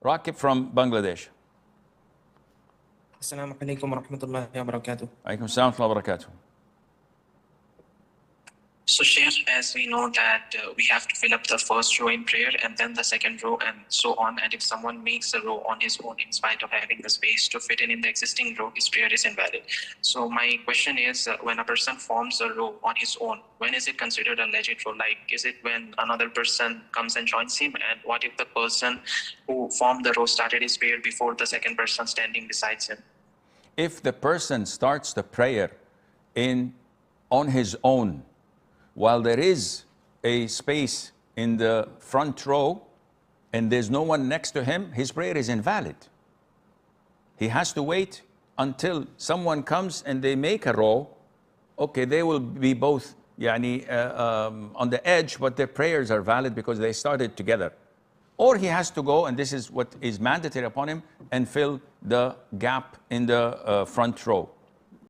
Rakib from Bangladesh. Assalamu alaikum wa rahmatullahi wa barakatuh. Alaikum assalam wa rahmatullahi wa barakatuh. So, Sheikh, as we know that we have to fill up the first row in prayer and then the second row and so on. And if someone makes a row on his own, in spite of having the space to fit in the existing row, his prayer is invalid. So my question is, when a person forms a row on his own, when is it considered a legit row? Like, is it when another person comes and joins him? And what if the person who formed the row started his prayer before the second person standing beside him? If the person starts the prayer on his own, while there is a space in the front row and there's no one next to him, his prayer is invalid. He has to wait until someone comes and they make a row. Okay, they will be both on the edge, but their prayers are valid because they started together. Or he has to go, and this is what is mandatory upon him, and fill the gap in the front row.